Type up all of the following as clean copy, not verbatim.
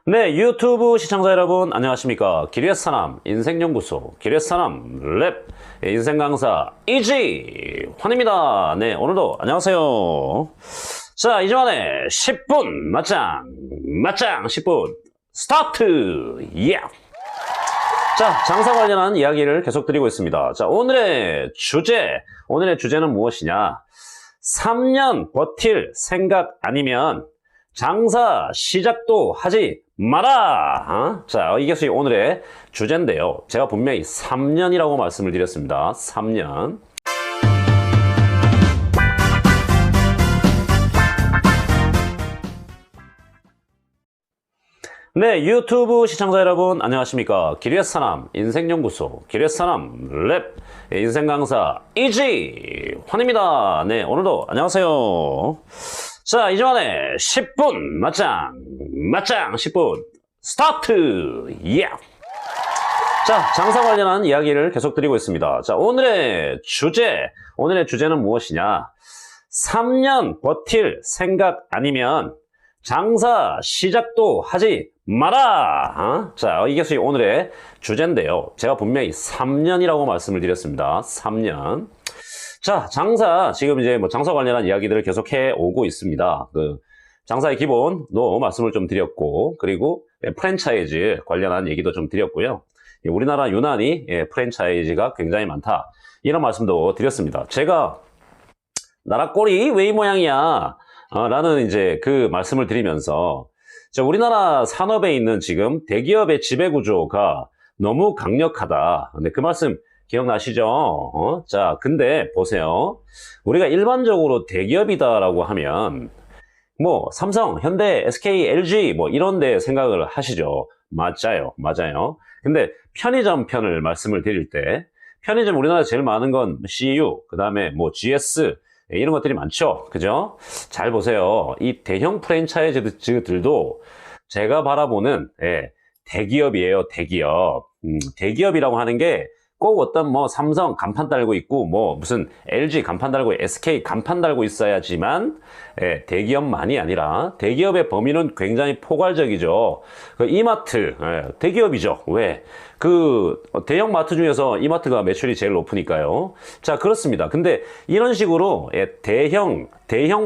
네, 유튜브 시청자 여러분 안녕하십니까? 기리의 사람 인생연구소 기리의 사람 랩 인생 강사 이지 환입니다. 네, 오늘도 안녕하세요. 자, 이주만의 10분 맞짱 10분 스타트. 예. 자, 장사 관련한 이야기를 계속 드리고 있습니다. 자, 오늘의 주제는 무엇이냐? 3년 버틸 생각 아니면 장사 시작도 하지 마라. 자, 이것이 오늘의 주제인데요. 제가 분명히 3년이라고 말씀을 드렸습니다. 3년. 네, 유튜브 시청자 여러분 안녕하십니까? 기리의 사람 인생연구소 기리의 사람 랩 인생 강사 이지 환입니다. 네, 오늘도 안녕하세요. 자, 이주만의 10분 맞짱 10분 스타트. 예. 자, 장사 관련한 이야기를 계속 드리고 있습니다. 자, 오늘의 주제는 무엇이냐? 3년 버틸 생각 아니면 장사 시작도 하지 마라. 자, 이것이 오늘의 주제인데요. 제가 분명히 3년이라고 말씀을 드렸습니다. 3년. 자, 장사, 지금 이제 장사 관련한 이야기들을 계속 해 오고 있습니다. 장사의 기본도 말씀을 좀 드렸고, 그리고 프랜차이즈 관련한 얘기도 좀 드렸고요. 우리나라 유난히 프랜차이즈가 굉장히 많다. 이런 말씀도 드렸습니다. 제가 나라 꼴이 왜 이 모양이야? 라는 이제 그 말씀을 드리면서, 우리나라 산업에 있는 지금 대기업의 지배구조가 너무 강력하다. 근데 그 말씀 기억나시죠? 자, 근데 보세요. 우리가 일반적으로 대기업이다라고 하면 삼성, 현대, SK, LG 이런 데 생각을 하시죠. 맞아요. 근데 편의점 편을 말씀을 드릴 때 편의점 우리나라에 제일 많은 건 CU, 그다음에 GS 이런 것들이 많죠. 그죠? 잘 보세요. 이 대형 프랜차이즈들도 제가 바라보는 대기업이에요. 대기업. 대기업이라고 하는 게 꼭 어떤 삼성 간판 달고 있고 무슨 LG 간판 달고 SK 간판 달고 있어야지만 대기업만이 아니라 대기업의 범위는 굉장히 포괄적이죠. 이마트 대기업이죠. 왜? 대형 마트 중에서 이마트가 매출이 제일 높으니까요. 자, 그렇습니다. 근데 이런 식으로 대형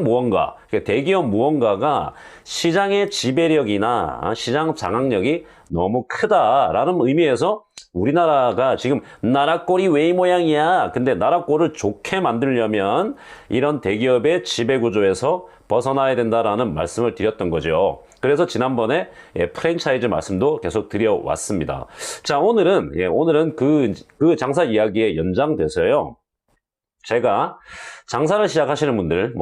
무언가, 대기업 무언가가 시장의 지배력이나 시장 장악력이 너무 크다라는 의미에서 우리나라가 지금 나라 꼴이 왜 이 모양이야? 근데 나라 꼴을 좋게 만들려면 이런 대기업의 지배구조에서 벗어나야 된다라는 말씀을 드렸던 거죠. 그래서 지난번에 프랜차이즈 말씀도 계속 드려왔습니다. 자, 오늘은 그 장사 이야기에 연장돼서요. 제가 장사를 시작하시는 분들,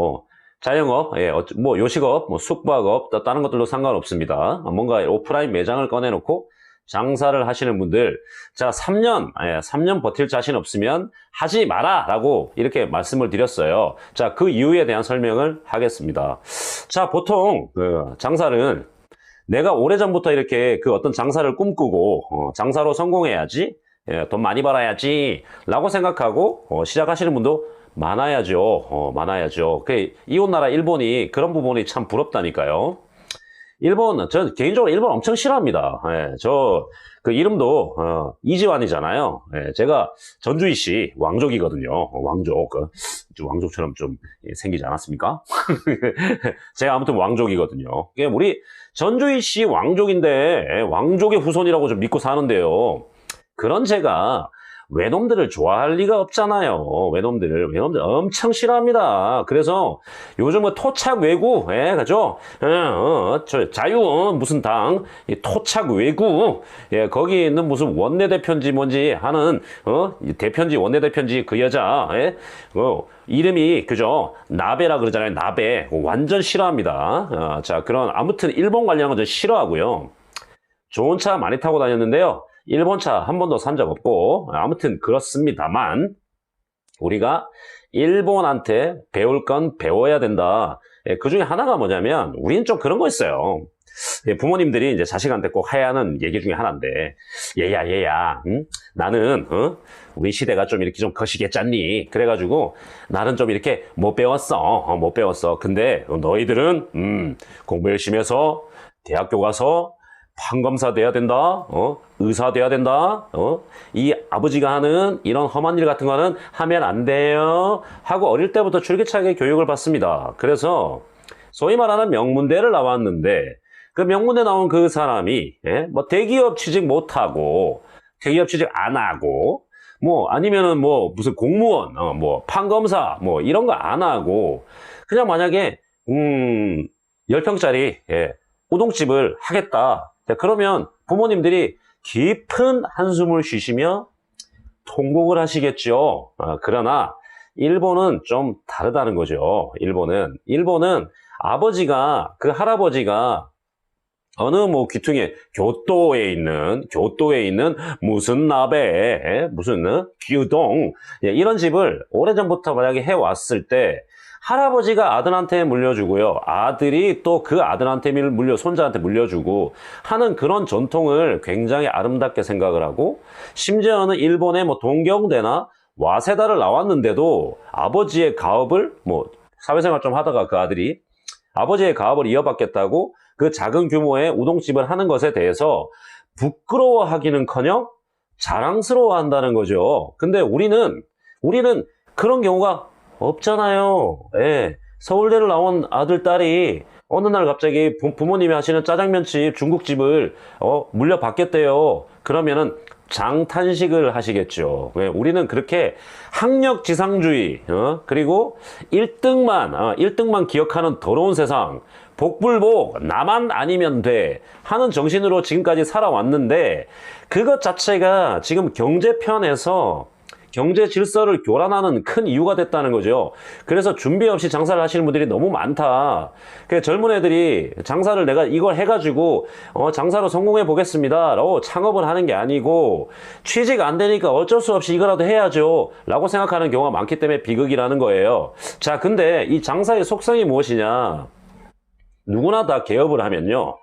자영업, 요식업, 숙박업, 다른 것들도 상관없습니다. 뭔가 오프라인 매장을 꺼내놓고 장사를 하시는 분들, 자, 3년 버틸 자신 없으면 하지 마라 라고 이렇게 말씀을 드렸어요. 자, 그 이유에 대한 설명을 하겠습니다. 자, 보통 장사를 내가 오래전부터 이렇게 어떤 장사를 꿈꾸고 장사로 성공해야지, 돈 많이 벌어야지 라고 생각하고 시작하시는 분도 많아야죠. 이웃나라 일본이 그런 부분이 참 부럽다니까요. 전 개인적으로 일본 엄청 싫어합니다. 이름도, 이지환이잖아요. 제가 전주이씨 왕족이거든요. 왕족처럼 좀 생기지 않았습니까? 제가 아무튼 왕족이거든요. 우리 전주이씨 왕족인데, 왕족의 후손이라고 좀 믿고 사는데요. 그런 제가, 외놈들을 좋아할 리가 없잖아요. 외놈들 엄청 싫어합니다. 그래서 요즘 토착 외구, 그죠? 자유 무슨 당, 토착 외구, 거기 있는 무슨 원내대표인지 뭔지 하는, 대표인지 원내대표인지 그 여자, 이름이, 그죠? 나베라 그러잖아요. 나베. 완전 싫어합니다. 자, 아무튼 일본 관련한 건 좀 싫어하고요. 좋은 차 많이 타고 다녔는데요. 일본 차 한 번도 산 적 없고, 아무튼 그렇습니다만, 우리가 일본한테 배울 건 배워야 된다. 그 중에 하나가 뭐냐면, 우리는 좀 그런 거 있어요. 부모님들이 이제 자식한테 꼭 해야 하는 얘기 중에 하나인데, 얘야, 응? 나는, 우리 시대가 좀 이렇게 좀 거시기했잖니. 그래가지고, 나는 좀 이렇게 못 배웠어. 근데 너희들은, 공부 열심히 해서, 대학교 가서, 판검사 돼야 된다, 의사 돼야 된다, 이 아버지가 하는 이런 험한 일 같은 거는 하면 안 돼요 하고 어릴 때부터 줄기차게 교육을 받습니다. 그래서 소위 말하는 명문대를 나왔는데 그 명문대 나온 그 사람이 뭐 대기업 취직 못하고 대기업 취직 안 하고 뭐 아니면은 뭐 무슨 공무원 뭐 판검사 뭐 이런 거 안 하고 그냥 만약에 10평짜리 우동집을 하겠다. 자, 그러면 부모님들이 깊은 한숨을 쉬시며 통곡을 하시겠죠. 그러나 일본은 좀 다르다는 거죠. 일본은 아버지가 그 할아버지가 어느 뭐 귀퉁이에 교토에 있는 무슨 나베 무슨 규동 이런 집을 오래전부터 만약에 해왔을 때 할아버지가 아들한테 물려주고요. 아들이 또 그 아들한테 손자한테 물려주고 하는 그런 전통을 굉장히 아름답게 생각을 하고 심지어는 일본의 뭐 동경대나 와세다를 나왔는데도 아버지의 가업을 뭐 사회생활 좀 하다가 그 아들이 아버지의 가업을 이어받겠다고 그 작은 규모의 우동집을 하는 것에 대해서 부끄러워하기는커녕 자랑스러워한다는 거죠. 근데 우리는 그런 경우가 없잖아요. 예. 서울대를 나온 아들, 딸이 어느 날 갑자기 부모님이 하시는 짜장면집, 중국집을 물려받겠대요. 그러면은 장탄식을 하시겠죠. 왜? 우리는 그렇게 학력지상주의, 그리고 1등만 기억하는 더러운 세상, 복불복, 나만 아니면 돼 하는 정신으로 지금까지 살아왔는데 그것 자체가 지금 경제편에서 경제 질서를 교란하는 큰 이유가 됐다는 거죠. 그래서 준비 없이 장사를 하시는 분들이 너무 많다. 젊은 애들이 장사를 내가 이걸 해가지고 장사로 성공해 보겠습니다 라고 창업을 하는 게 아니고 취직 안 되니까 어쩔 수 없이 이거라도 해야죠 라고 생각하는 경우가 많기 때문에 비극이라는 거예요. 자, 근데 이 장사의 속성이 무엇이냐? 누구나 다 개업을 하면요.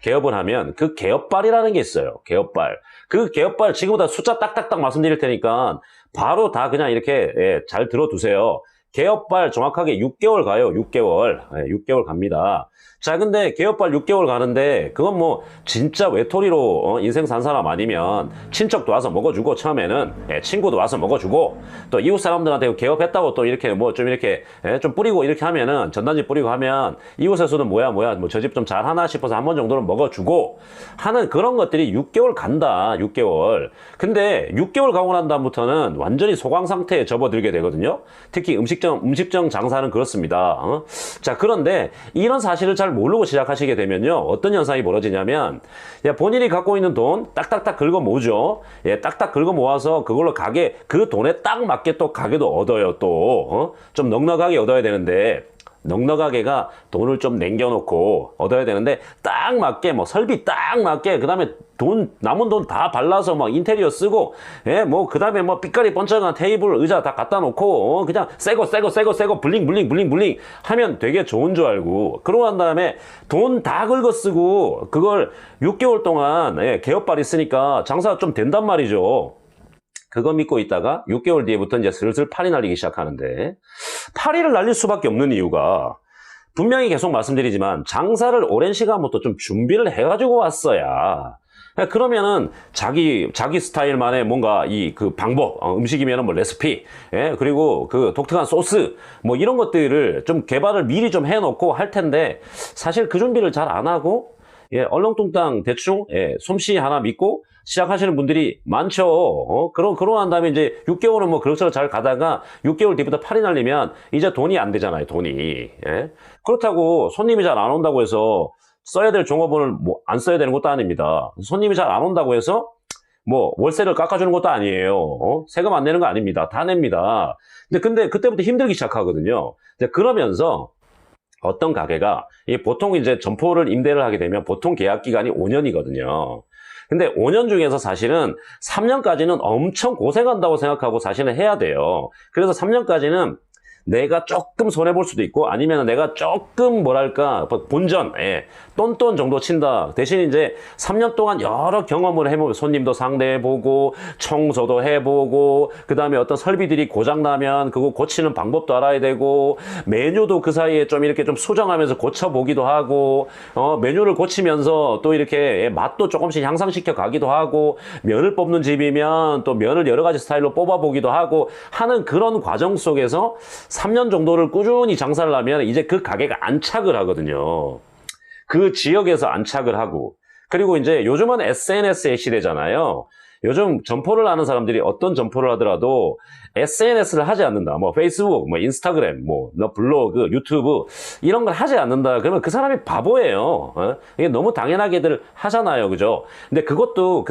개업을 하면 그 개업발이라는 게 있어요. 개업발. 그 개업발 지금부터 숫자 딱딱딱 말씀드릴 테니까 바로 다 그냥 이렇게 잘 들어두세요. 개업발 정확하게 6개월 가요. 6개월. 6개월 갑니다. 자, 근데 개업발 6개월 가는데 그건 뭐 진짜 외톨이로 인생 산 사람 아니면 친척도 와서 먹어주고 처음에는 친구도 와서 먹어주고 또 이웃 사람들한테 개업했다고 또 이렇게 뭐 좀 이렇게 좀 뿌리고 이렇게 하면은 전단지 뿌리고 하면 이웃에서도 뭐야 뭐 저 집 좀 잘하나 싶어서 한 번 정도는 먹어주고 하는 그런 것들이 6개월 간다. 6개월. 근데 6개월 가고 난 다음부터는 완전히 소강 상태에 접어들게 되거든요. 특히 음식점 장사는 그렇습니다. 자, 그런데 이런 사실을 잘 모르고 시작하시게 되면요. 어떤 현상이 벌어지냐면 본인이 갖고 있는 돈 딱딱딱 긁어 모으죠. 딱딱 긁어 모아서 그걸로 가게 그 돈에 딱 맞게 또 가게도 얻어요. 또 좀 넉넉하게 얻어야 되는데 넉넉하게가 돈을 좀 남겨놓고 얻어야 되는데 딱 맞게 뭐 설비 딱 맞게 그 다음에 남은 돈 다 발라서 막 인테리어 쓰고 뭐 그 다음에 뭐 삐까리 번쩍한 테이블 의자 다 갖다 놓고 그냥 새거 블링 하면 되게 좋은 줄 알고 그러고 난 다음에 돈 다 긁어 쓰고 그걸 6개월 동안 개업발이 쓰니까 장사가 좀 된단 말이죠. 그거 믿고 있다가 6개월 뒤에부터 이제 슬슬 팔이 날리기 시작하는데 파리를 날릴 수밖에 없는 이유가 분명히 계속 말씀드리지만 장사를 오랜 시간부터 좀 준비를 해가지고 왔어야 그러면은 자기 스타일만의 뭔가 그 방법 음식이면은 뭐 레시피 그리고 그 독특한 소스 뭐 이런 것들을 좀 개발을 미리 좀 해놓고 할 텐데 사실 그 준비를 잘 안 하고 얼렁뚱땅 대충 솜씨 하나 믿고 시작하시는 분들이 많죠. 그러고 난 다음에 이제 6개월은 뭐 그럭저럭 잘 가다가 6개월 뒤부터 팔이 날리면 이제 돈이 안 되잖아요, 돈이. 그렇다고 손님이 잘 안 온다고 해서 써야 될 종업원을 뭐 안 써야 되는 것도 아닙니다. 손님이 잘 안 온다고 해서 뭐 월세를 깎아주는 것도 아니에요. 세금 안 내는 거 아닙니다. 다 냅니다. 근데 그때부터 힘들기 시작하거든요. 그러면서 어떤 가게가 보통 이제 점포를 임대를 하게 되면 보통 계약 기간이 5년이거든요. 근데 5년 중에서 사실은 3년까지는 엄청 고생한다고 생각하고 사실은 해야 돼요. 그래서 3년까지는 내가 조금 손해볼 수도 있고 아니면 내가 조금 뭐랄까 본전 똔똔 정도 친다. 대신 이제 3년 동안 여러 경험을 해보고 손님도 상대해보고 청소도 해보고 그 다음에 어떤 설비들이 고장나면 그거 고치는 방법도 알아야 되고 메뉴도 그 사이에 좀 이렇게 좀 수정하면서 고쳐보기도 하고 메뉴를 고치면서 또 이렇게 맛도 조금씩 향상시켜 가기도 하고 면을 뽑는 집이면 또 면을 여러 가지 스타일로 뽑아보기도 하고 하는 그런 과정 속에서 3년 정도를 꾸준히 장사를 하면 이제 그 가게가 안착을 하거든요. 그 지역에서 안착을 하고 그리고 이제 요즘은 SNS의 시대잖아요. 요즘 점포를 하는 사람들이 어떤 점포를 하더라도 SNS를 하지 않는다. 뭐 페이스북, 뭐 인스타그램, 뭐 블로그, 유튜브 이런 걸 하지 않는다. 그러면 그 사람이 바보예요. 이게 너무 당연하게들 하잖아요. 그죠? 근데 그것도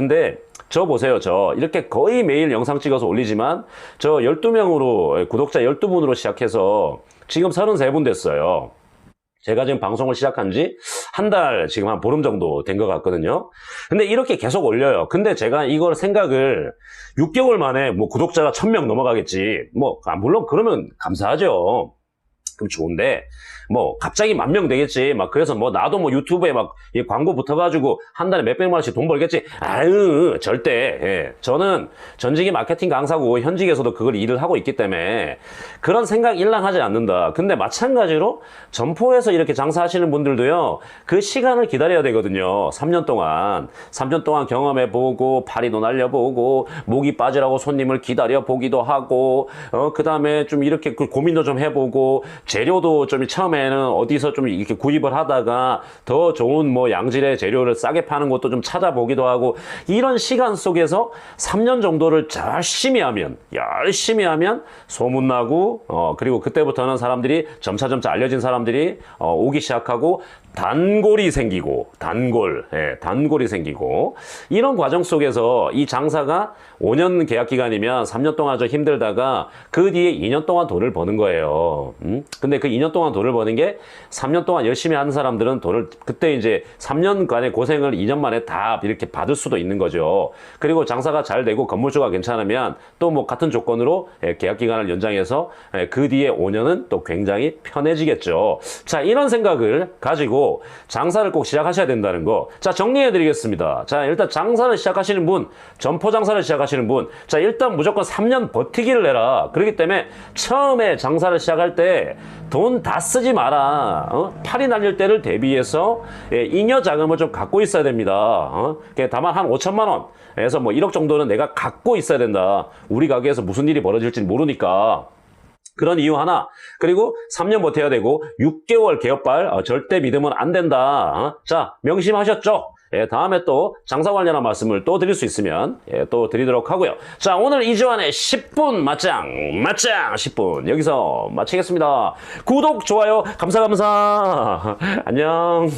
저 보세요. 저 이렇게 거의 매일 영상 찍어서 올리지만 저 12명으로 구독자 12분으로 시작해서 지금 33분 됐어요. 제가 지금 방송을 시작한 지 한 달, 지금 한 보름 정도 된 것 같거든요. 근데 이렇게 계속 올려요. 근데 제가 이걸 생각을 6개월 만에 뭐 구독자가 1000명 넘어가겠지. 물론 그러면 감사하죠. 그럼 좋은데, 갑자기 10,000명 되겠지. 그래서 나도 유튜브에 이 광고 붙어가지고 한 달에 몇백만 원씩 돈 벌겠지. 아유, 절대. 예. 저는 전직이 마케팅 강사고 현직에서도 그걸 일을 하고 있기 때문에 그런 생각 일랑 하지 않는다. 근데 마찬가지로 점포에서 이렇게 장사하시는 분들도요, 그 시간을 기다려야 되거든요. 3년 동안. 3년 동안 경험해보고, 파리도 날려보고, 목이 빠지라고 손님을 기다려보기도 하고, 그 다음에 좀 이렇게 고민도 좀 해보고, 재료도 좀 처음에는 어디서 좀 이렇게 구입을 하다가 더 좋은 양질의 재료를 싸게 파는 것도 좀 찾아보기도 하고 이런 시간 속에서 3년 정도를 열심히 하면 소문나고 그리고 그때부터는 사람들이 점차 알려진 사람들이 오기 시작하고 단골이 생기고 단골이 생기고 이런 과정 속에서 이 장사가 5년 계약 기간이면 3년 동안 좀 힘들다가 그 뒤에 2년 동안 돈을 버는 거예요. 근데 그 2년 동안 돈을 버는 게 3년 동안 열심히 하는 사람들은 돈을 그때 이제 3년간의 고생을 2년 만에 다 이렇게 받을 수도 있는 거죠. 그리고 장사가 잘 되고 건물주가 괜찮으면 또 같은 조건으로 계약 기간을 연장해서 그 뒤에 5년은 또 굉장히 편해지겠죠. 자, 이런 생각을 가지고 장사를 꼭 시작하셔야 된다는 거. 자, 정리해 드리겠습니다. 자, 일단 장사를 시작하시는 분, 점포 장사를 시작하시는 분, 자, 일단 무조건 3년 버티기를 해라. 그렇기 때문에 처음에 장사를 시작할 때 돈 다 쓰지 마라. 팔이 날릴 때를 대비해서 잉여 자금을 좀 갖고 있어야 됩니다. 다만 한 5천만 원에서 1억 정도는 내가 갖고 있어야 된다. 우리 가게에서 무슨 일이 벌어질지 모르니까. 그런 이유 하나. 그리고 3년 버텨야 되고 6개월 개업발 절대 믿으면 안 된다. 자, 명심하셨죠? 다음에 또 장사 관련한 말씀을 또 드릴 수 있으면 또 드리도록 하고요. 자, 오늘 이주환의 10분 맞짱 10분 여기서 마치겠습니다. 구독, 좋아요, 감사. 안녕.